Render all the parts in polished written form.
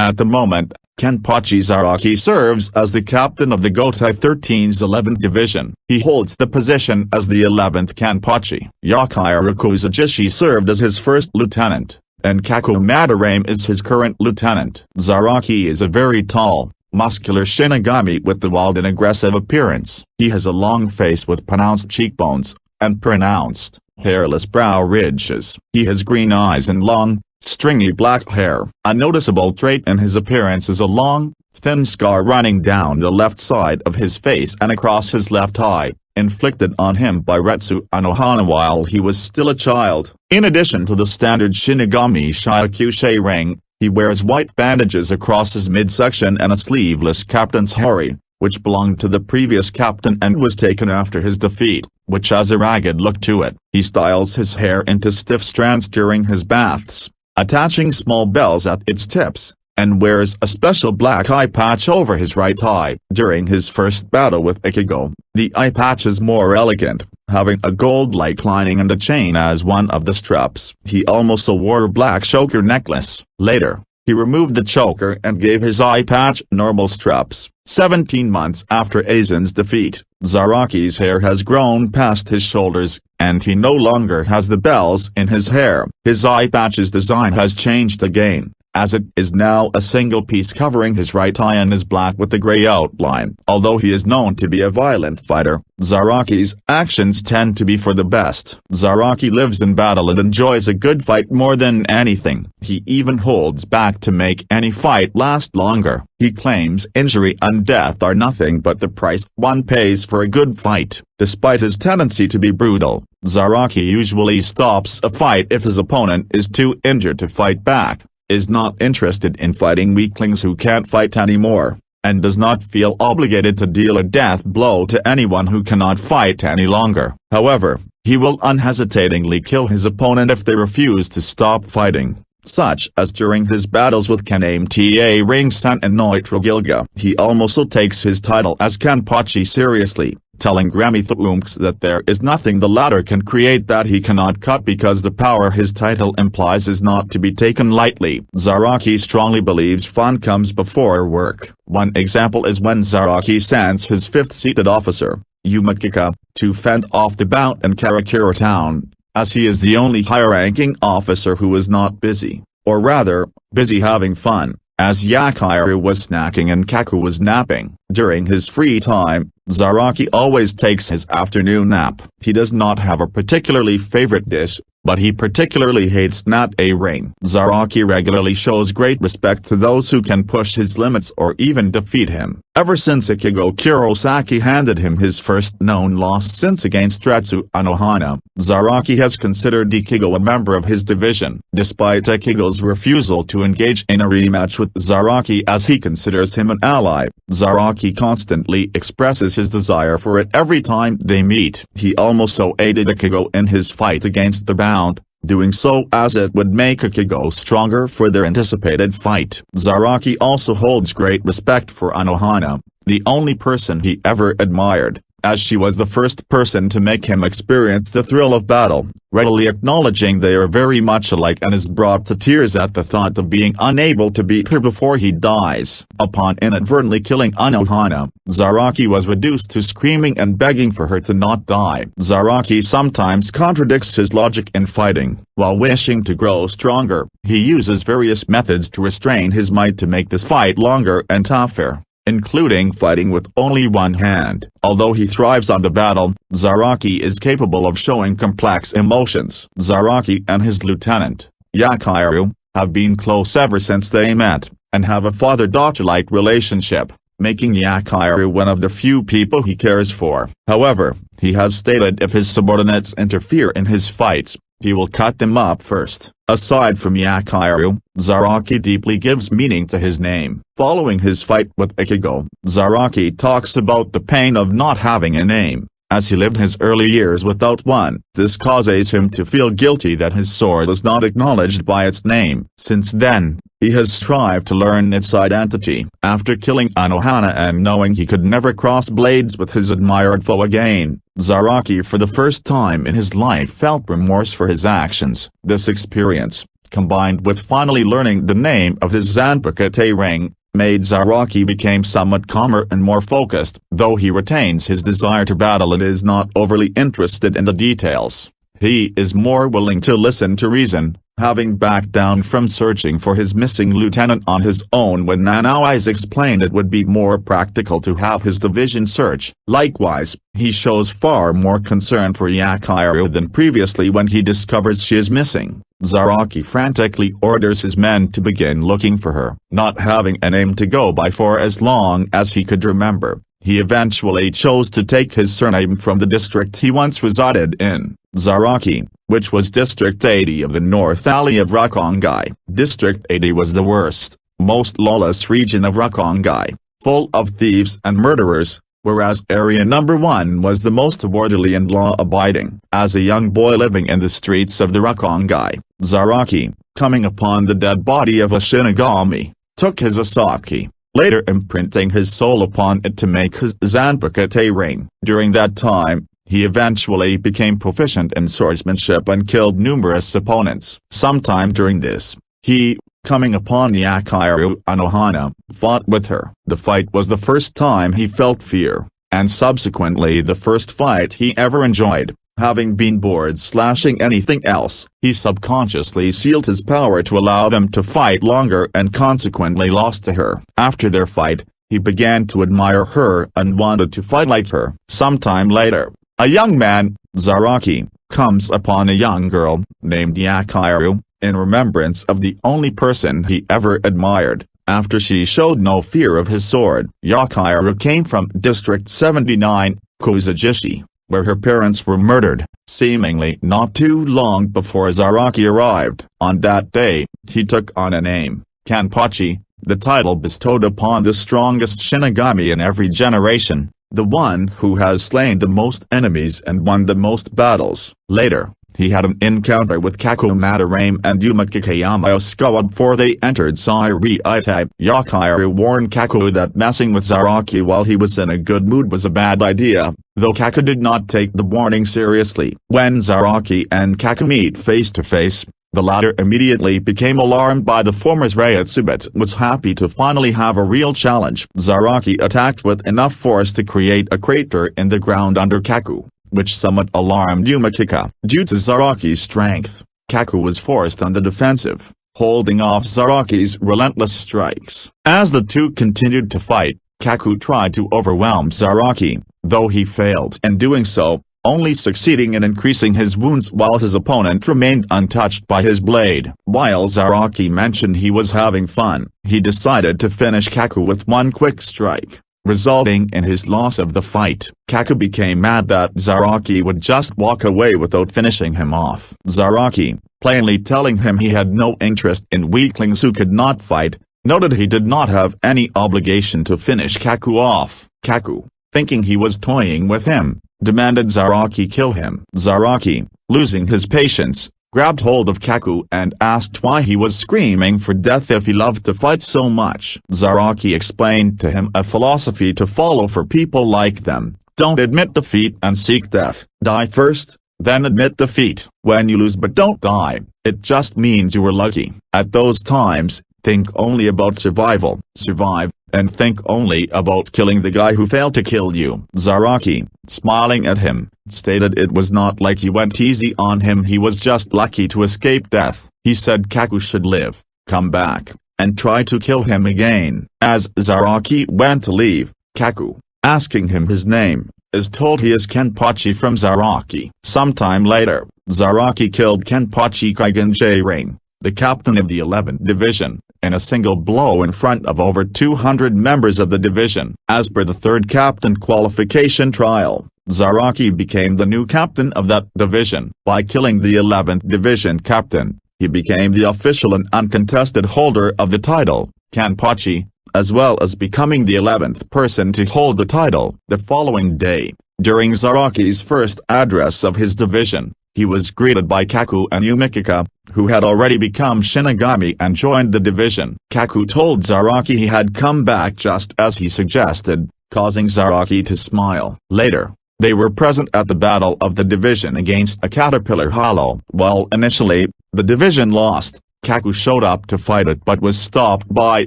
At the moment, Kenpachi Zaraki serves as the captain of the Gotei 13's 11th division. He holds the position as the 11th Kenpachi. Yakiru Kuzujishi served as his first lieutenant, and Kaku Madarame is his current lieutenant. Zaraki is a very tall, muscular Shinigami with the wild and aggressive appearance. He has a long face with pronounced cheekbones, and pronounced, hairless brow ridges. He has green eyes and long, stringy black hair. A noticeable trait in his appearance is a long, thin scar running down the left side of his face and across his left eye, inflicted on him by Retsu Anohana while he was still a child. In addition to the standard Shinigami Shyakusei ring, he wears white bandages across his midsection and a sleeveless captain's hari, which belonged to the previous captain and was taken after his defeat, which has a ragged look to it. He styles his hair into stiff strands during his baths, attaching small bells at its tips, and wears a special black eye patch over his right eye. During his first battle with Ichigo, the eye patch is more elegant, having a gold-like lining and a chain as one of the straps. He also wore a black choker necklace. Later, he removed the choker and gave his eye patch normal straps. 17 months after Aizen's defeat, Zaraki's hair has grown past his shoulders, and he no longer has the bells in his hair. His eye patch's design has changed again, as it is now a single piece covering his right eye and is black with a gray outline. Although he is known to be a violent fighter, Zaraki's actions tend to be for the best. Zaraki lives in battle and enjoys a good fight more than anything. He even holds back to make any fight last longer. He claims injury and death are nothing but the price one pays for a good fight. Despite his tendency to be brutal, Zaraki usually stops a fight if his opponent is too injured to fight back, is not interested in fighting weaklings who can't fight anymore, and does not feel obligated to deal a death blow to anyone who cannot fight any longer. However, he will unhesitatingly kill his opponent if they refuse to stop fighting, such as during his battles with Kenpachi Ring-san and Neutral Gilga. He also takes his title as Kenpachi seriously, telling Grammy-Thumks that there is nothing the latter can create that he cannot cut because the power his title implies is not to be taken lightly. Zaraki strongly believes fun comes before work. One example is when Zaraki sends his fifth-seated officer, Yumakika, to fend off the bout in Karakura town, as he is the only high-ranking officer who is not busy, or rather, busy having fun, as Yakiru was snacking and Kaku was napping. During his free time, Zaraki always takes his afternoon nap. He does not have a particularly favorite dish, but he particularly hates natto rain. Zaraki regularly shows great respect to those who can push his limits or even defeat him. Ever since Ichigo Kurosaki handed him his first known loss since against Retsu Anohana, Zaraki has considered Ichigo a member of his division. Despite Ichigo's refusal to engage in a rematch with Zaraki as he considers him an ally, Zaraki constantly expresses his desire for it every time they meet. He also aided Ichigo in his fight against the Bound, doing so as it would make Ichigo stronger for their anticipated fight. Zaraki also holds great respect for Anohana, the only person he ever admired, as she was the first person to make him experience the thrill of battle, readily acknowledging they are very much alike, and is brought to tears at the thought of being unable to beat her before he dies. Upon inadvertently killing Anohana, Zaraki was reduced to screaming and begging for her to not die. Zaraki sometimes contradicts his logic in fighting. While wishing to grow stronger, he uses various methods to restrain his might to make this fight longer and tougher, including fighting with only one hand. Although he thrives on the battle, Zaraki is capable of showing complex emotions. Zaraki and his lieutenant, Yakiru, have been close ever since they met, and have a father-daughter-like relationship, making Yakiru one of the few people he cares for. However, he has stated if his subordinates interfere in his fights, he will cut them up first. Aside from Yakiru, Zaraki deeply gives meaning to his name. Following his fight with Ichigo, Zaraki talks about the pain of not having a name, as he lived his early years without one. This causes him to feel guilty that his sword is not acknowledged by its name. Since then, he has strived to learn its identity. After killing Anohana and knowing he could never cross blades with his admired foe again, Zaraki for the first time in his life felt remorse for his actions. This experience, combined with finally learning the name of his Zanpakutō ring, made Zaraki became somewhat calmer and more focused. Though he retains his desire to battle and is not overly interested in the details, he is more willing to listen to reason, having backed down from searching for his missing lieutenant on his own when Nanau's explained it would be more practical to have his division search. Likewise, he shows far more concern for Yakiru than previously when he discovers she is missing. Zaraki frantically orders his men to begin looking for her. Not having a name to go by for as long as he could remember, he eventually chose to take his surname from the district he once resided in, Zaraki, which was District 80 of the North Alley of Rakongai. District 80 was the worst, most lawless region of Rakongai, full of thieves and murderers, whereas Area Number 1 was the most orderly and law-abiding. As a young boy living in the streets of the Rakongai, Zaraki, coming upon the dead body of a Shinigami, took his Asaki, later imprinting his soul upon it to make his Zanpakutō ring. During that time, he eventually became proficient in swordsmanship and killed numerous opponents. Sometime during this, he, coming upon Yakiru Anohana, fought with her. The fight was the first time he felt fear, and subsequently the first fight he ever enjoyed. Having been bored slashing anything else, he subconsciously sealed his power to allow them to fight longer and consequently lost to her. After their fight, he began to admire her and wanted to fight like her. Sometime later, a young man, Zaraki, comes upon a young girl, named Yakiru, in remembrance of the only person he ever admired. After she showed no fear of his sword. Yakiru came from District 79, Kuzajishi, where her parents were murdered, seemingly not too long before Zaraki arrived. On that day, he took on a name, Kenpachi, the title bestowed upon the strongest Shinigami in every generation, the one who has slain the most enemies and won the most battles. Later, he had an encounter with Kaku Madarame and Yumaki Yamaosukawa before they entered Sairite. Yakiru warned Kaku that messing with Zaraki while he was in a good mood was a bad idea, though Kaku did not take the warning seriously. When Zaraki and Kaku meet face to face, the latter immediately became alarmed by the former's Reiatsu but was happy to finally have a real challenge. Zaraki attacked with enough force to create a crater in the ground under Kaku, which somewhat alarmed Yumaki. Due to Zaraki's strength, Kaku was forced on the defensive, holding off Zaraki's relentless strikes. As the two continued to fight, Kaku tried to overwhelm Zaraki, though he failed in doing so, only succeeding in increasing his wounds while his opponent remained untouched by his blade. While Zaraki mentioned he was having fun, he decided to finish Kaku with one quick strike, resulting in his loss of the fight. Kaku became mad that Zaraki would just walk away without finishing him off. Zaraki, plainly telling him he had no interest in weaklings who could not fight, noted he did not have any obligation to finish Kaku off. Kaku, thinking he was toying with him, demanded Zaraki kill him. Zaraki, losing his patience, grabbed hold of Kaku and asked why he was screaming for death if he loved to fight so much. Zaraki explained to him a philosophy to follow for people like them: don't admit defeat and seek death. Die first, then admit defeat. When you lose but don't die, it just means you were lucky. At those times, think only about survival. Survive, and think only about killing the guy who failed to kill you. Zaraki, smiling at him, stated it was not like he went easy on him, he was just lucky to escape death. He said Kaku should live, come back, and try to kill him again. As Zaraki went to leave, Kaku, asking him his name, is told he is Kenpachi from Zaraki. Sometime later, Zaraki killed Kenpachi Kiganjō, the captain of the 11th Division, in a single blow in front of over 200 members of the division. As per the third captain qualification trial, Zaraki became the new captain of that division. By killing the 11th Division captain, he became the official and uncontested holder of the title, Kenpachi, as well as becoming the 11th person to hold the title. The following day, during Zaraki's first address of his division, he was greeted by Kaku and Yumaki, who had already become Shinigami and joined the division. Kaku told Zaraki he had come back just as he suggested, causing Zaraki to smile. Later, they were present at the battle of the division against a Caterpillar Hollow. While initially, the division lost, Kaku showed up to fight it but was stopped by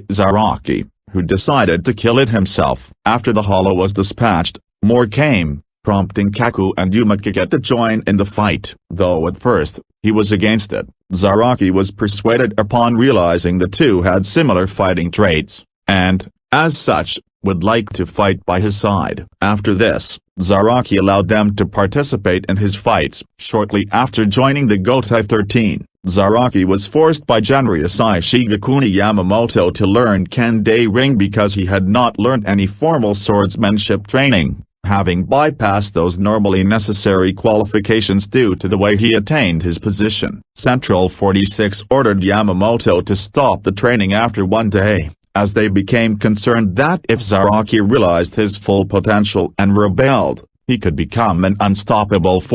Zaraki, who decided to kill it himself. After the hollow was dispatched, more came, prompting Kaku and Yumikage to join in the fight. Though at first, he was against it, Zaraki was persuaded upon realizing the two had similar fighting traits, and, as such, would like to fight by his side. After this, Zaraki allowed them to participate in his fights. Shortly after joining the Gotei 13, Zaraki was forced by Genryusai Shigekuni Yamamoto to learn Kende Ring because he had not learned any formal swordsmanship training, having bypassed those normally necessary qualifications due to the way he attained his position. Central 46 ordered Yamamoto to stop the training after one day, as they became concerned that if Zaraki realized his full potential and rebelled, he could become an unstoppable force.